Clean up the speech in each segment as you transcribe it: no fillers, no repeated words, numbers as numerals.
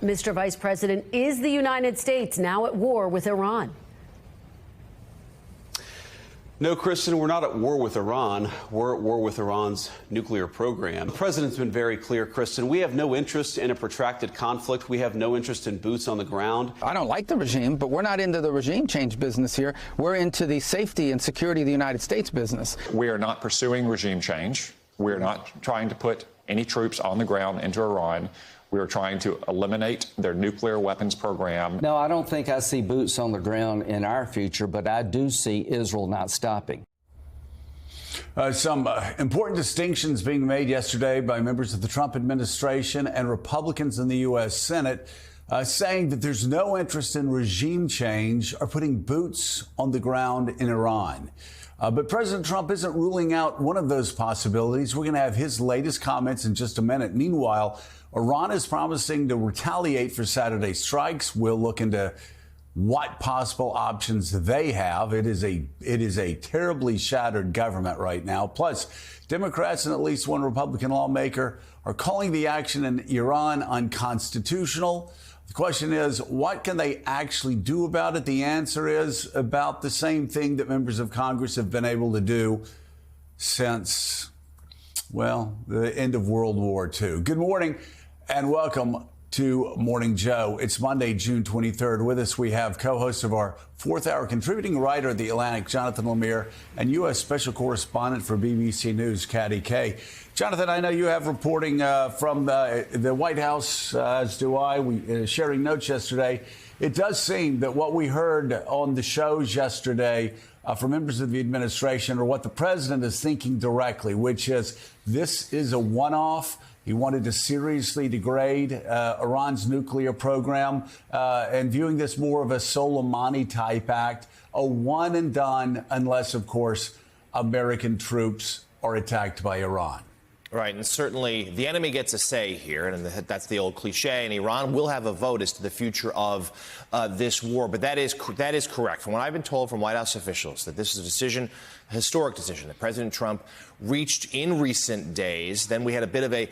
Mr. Vice President, is the United States now at war with Iran? No, Kristen, we're not at war with Iran. We're at war with Iran's nuclear program. The president's been very clear, Kristen. We have no interest in a protracted conflict. We have no interest in boots on the ground. I don't like the regime, but we're not into the regime change business here. We're into the safety and security of the United States business. We are not pursuing regime change. We're not trying to put any troops on the ground into Iran. We are trying to eliminate their nuclear weapons program. No, I don't think I see boots on the ground in our future, but I do see Israel not stopping. Some important distinctions being made yesterday by members of the Trump administration and Republicans in the U.S. Senate, saying that there's no interest in regime change or putting boots on the ground in Iran. But President Trump isn't ruling out one of those possibilities. We're going to have his latest comments in just a minute. Meanwhile, Iran is promising to retaliate for Saturday's strikes. We'll look into what possible options they have. It is a terribly shattered government right now. Plus, Democrats and at least one Republican lawmaker are calling the action in Iran unconstitutional. The question is, what can they actually do about it? The answer is about the same thing that members of Congress have been able to do since, well, the end of World War II. Good morning and welcome to Morning Joe. It's Monday, June 23rd. With us, we have co-host of our fourth hour, contributing writer at The Atlantic, Jonathan Lemire, and U.S. special correspondent for BBC News, Katty Kay. Jonathan, I know you have reporting from the White House, as do I. We sharing notes yesterday. It does seem that what we heard on the shows yesterday from members of the administration are what the president is thinking directly, which is this is a one-off. He wanted to seriously degrade Iran's nuclear program and viewing this more of a Soleimani-type act, a one and done, unless, of course, American troops are attacked by Iran. Right, and certainly the enemy gets a say here, and that's the old cliche, and Iran will have a vote as to the future of this war. But that is correct. From what I've been told from White House officials, that this is a decision, a historic decision, that President Trump reached in recent days. Then we had a bit of a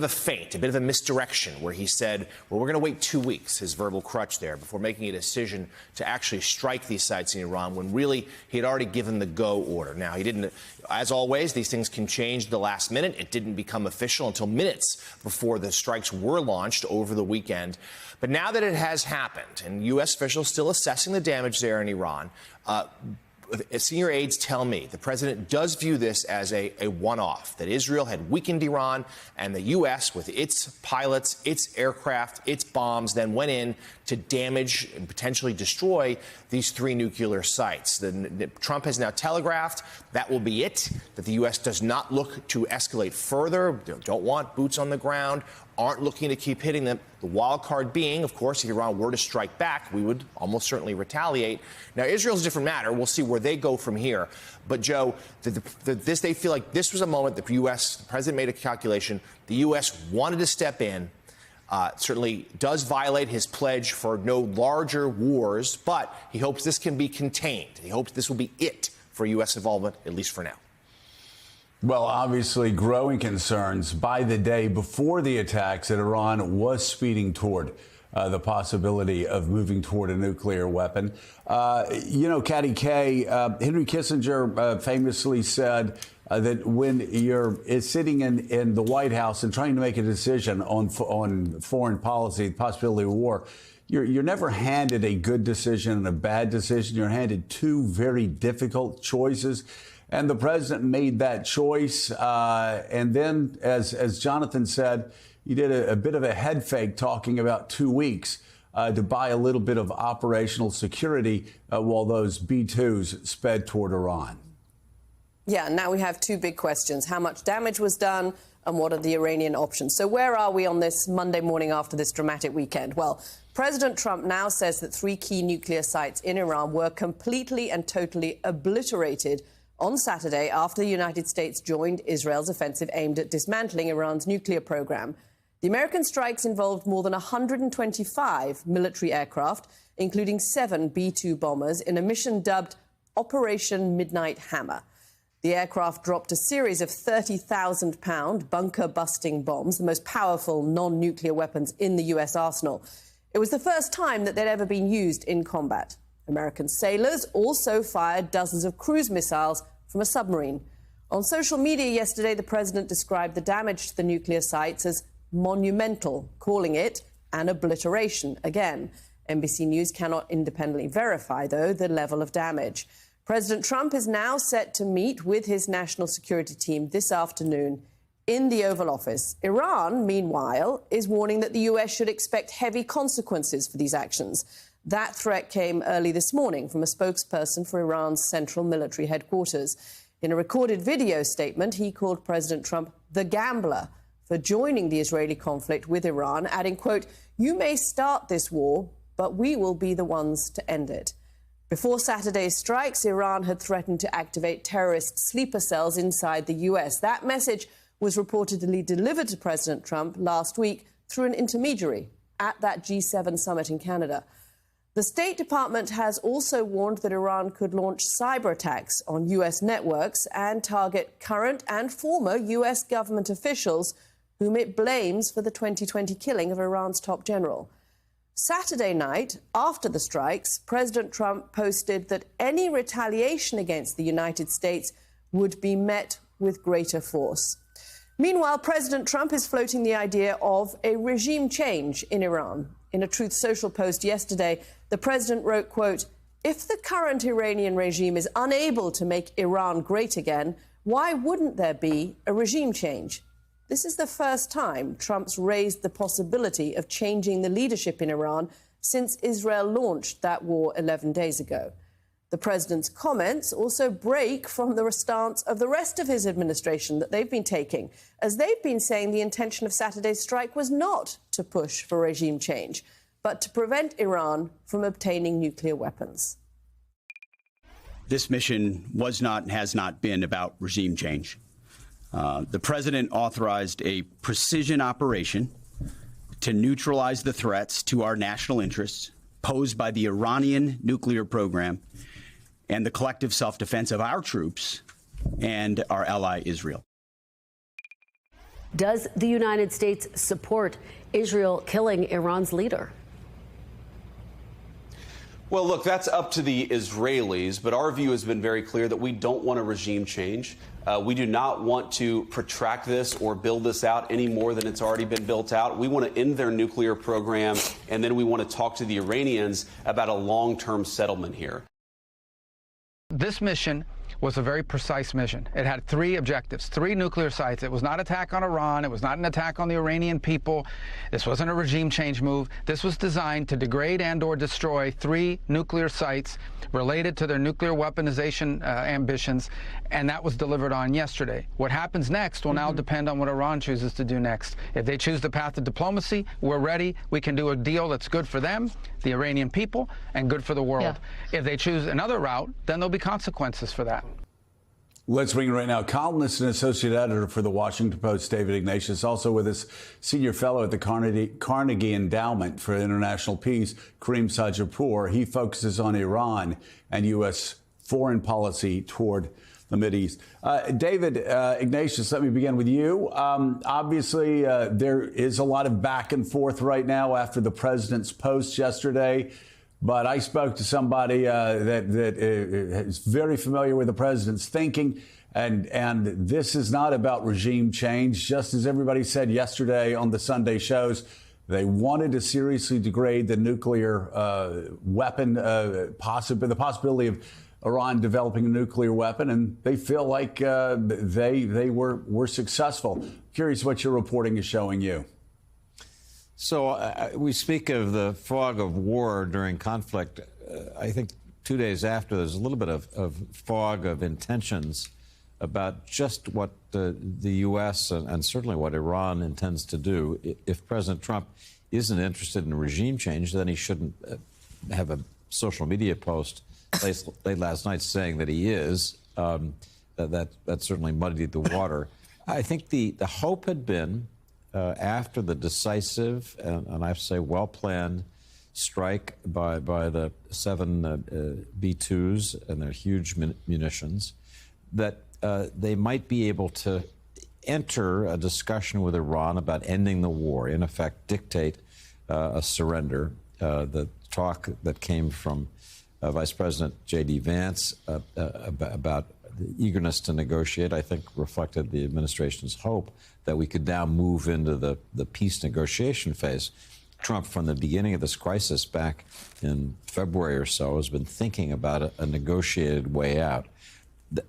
feint, a bit of a misdirection, where he said, well, we're going to wait 2 weeks, his verbal crutch there, before making a decision to actually strike these sites in Iran, when really he had already given the go order. Now, he didn't, as always, these things can change at the last minute. It didn't become official until minutes before the strikes were launched over the weekend. But now that it has happened, and U.S. officials still assessing the damage there in Iran, senior aides tell me the president does view this as a one-off, that Israel had weakened Iran and the U.S., with its pilots, its aircraft, its bombs, then went in to damage and potentially destroy these 3 nuclear sites. Trump has now telegraphed that will be it, that the U.S. does not look to escalate further, don't want boots on the ground, aren't looking to keep hitting them. The wild card being, of course, if Iran were to strike back, we would almost certainly retaliate. Now, Israel's a different matter. We'll see where they go from here. But, Joe, they feel like this was a moment the president made a calculation. The U.S. wanted to step in. Certainly does violate his pledge for no larger wars, but he hopes this can be contained. He hopes this will be it for U.S. involvement, at least for now. Well, obviously, growing concerns by the day before the attacks that Iran was speeding toward the possibility of moving toward a nuclear weapon. Katty Kay, Henry Kissinger famously said that when you're sitting in the White House and trying to make a decision on foreign policy, the possibility of war, you're never handed a good decision and a bad decision. You're handed 2 very difficult choices. And the president made that choice. And then, as Jonathan said, he did a bit of a head fake talking about 2 weeks to buy a little bit of operational security while those B-2s sped toward Iran. Yeah, now we have 2 big questions. How much damage was done and what are the Iranian options? So where are we on this Monday morning after this dramatic weekend? Well, President Trump now says that 3 key nuclear sites in Iran were completely and totally obliterated on Saturday after the United States joined Israel's offensive aimed at dismantling Iran's nuclear program. The American strikes involved more than 125 military aircraft, including 7 B-2 bombers, in a mission dubbed Operation Midnight Hammer. The aircraft dropped a series of 30,000-pound bunker-busting bombs, the most powerful non-nuclear weapons in the U.S. arsenal. It was the first time that they'd ever been used in combat. American sailors also fired dozens of cruise missiles from a submarine. On social media yesterday, the president described the damage to the nuclear sites as monumental, calling it an obliteration again. NBC News cannot independently verify, though, the level of damage. President Trump is now set to meet with his national security team this afternoon in the Oval Office. Iran, meanwhile, is warning that the U.S. should expect heavy consequences for these actions. That threat came early this morning from a spokesperson for Iran's central military headquarters. In a recorded video statement, he called President Trump the gambler for joining the Israeli conflict with Iran, adding, quote, "You may start this war, but we will be the ones to end it." Before Saturday's strikes, Iran had threatened to activate terrorist sleeper cells inside the U.S. That message was reportedly delivered to President Trump last week through an intermediary at that G7 summit in Canada. The State Department has also warned that Iran could launch cyber attacks on U.S. networks and target current and former U.S. government officials whom it blames for the 2020 killing of Iran's top general. Saturday night, after the strikes, President Trump posted that any retaliation against the United States would be met with greater force. Meanwhile, President Trump is floating the idea of a regime change in Iran. In a Truth Social post yesterday, the president wrote, quote, "If the current Iranian regime is unable to make Iran great again, why wouldn't there be a regime change?" This is the first time Trump's raised the possibility of changing the leadership in Iran since Israel launched that war 11 days ago. The president's comments also break from the stance of the rest of his administration that they've been taking, as they've been saying the intention of Saturday's strike was not to push for regime change, but to prevent Iran from obtaining nuclear weapons. This mission was not and has not been about regime change. The president authorized a precision operation to neutralize the threats to our national interests posed by the Iranian nuclear program and the collective self-defense of our troops and our ally Israel. Does the United States support Israel killing Iran's leader? Well, look, that's up to the Israelis, but our view has been very clear that we don't want a regime change. We do not want to protract this or build this out any more than it's already been built out. We want to end their nuclear program, and then we want to talk to the Iranians about a long-term settlement here. This mission was a very precise mission. It had three objectives, three nuclear sites. It was not an attack on Iran. It was not an attack on the Iranian people. This wasn't a regime change move. This was designed to degrade and or destroy three nuclear sites related to their nuclear weaponization ambitions, and that was delivered on yesterday. What happens next will now depend on what Iran chooses to do next. If they choose the path of diplomacy, we're ready. We can do a deal that's good for them, the Iranian people, and good for the world. If they choose another route, then there'll be consequences for that. Let's bring in right now columnist and associate editor for the Washington Post, David Ignatius. Also with us, senior fellow at the Carnegie Endowment for International Peace, Kareem Sajjapour. He focuses on Iran and U.S. foreign policy toward the Mideast. David Ignatius, let me begin with you. Obviously, there is a lot of back and forth right now after the president's post yesterday. But I spoke to somebody that is very familiar with the president's thinking, and this is not about regime change. Just as everybody said yesterday on the Sunday shows, they wanted to seriously degrade the nuclear weapon, the possibility of Iran developing a nuclear weapon, and they feel like they were successful. Curious what your reporting is showing you. So we speak of the fog of war during conflict. I think 2 days after, there's a little bit of fog of intentions about just what the U.S. and certainly what Iran intends to do. If President Trump isn't interested in regime change, then he shouldn't have a social media post late last night saying that he is. That certainly muddied the water. I think the hope had been after the decisive and I have to say well-planned strike by the 7 B-2s and their huge munitions, that they might be able to enter a discussion with Iran about ending the war, in effect dictate a surrender. The talk that came from Vice President J.D. Vance about the eagerness to negotiate, I think, reflected the administration's hope that we could now move into the peace negotiation phase. Trump, from the beginning of this crisis back in February or so, has been thinking about a negotiated way out.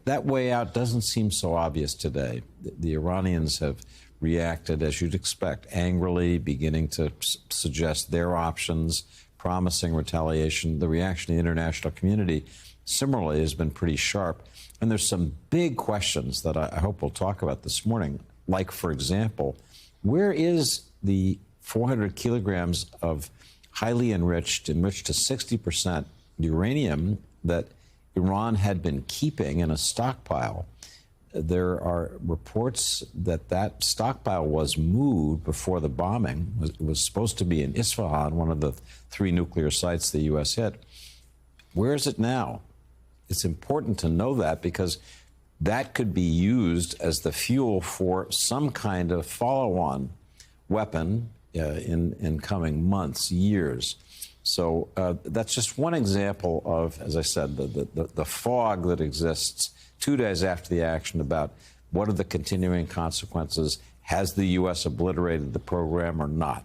That way out doesn't seem so obvious today. The Iranians have reacted, as you'd expect, angrily, beginning to suggest their options, promising retaliation. The reaction of the international community, similarly, has been pretty sharp. And there's some big questions that I hope we'll talk about this morning, like, for example, where is the 400 kilograms of highly enriched to 60% uranium that Iran had been keeping in a stockpile? There are reports that that stockpile was moved before the bombing. It was supposed to be in Isfahan, one of the 3 nuclear sites the U.S. hit. Where is it now? It's important to know that, because that could be used as the fuel for some kind of follow-on weapon in coming months, years. So that's just one example of, as I said, the fog that exists 2 days after the action about what are the continuing consequences. Has the U.S. obliterated the program or not?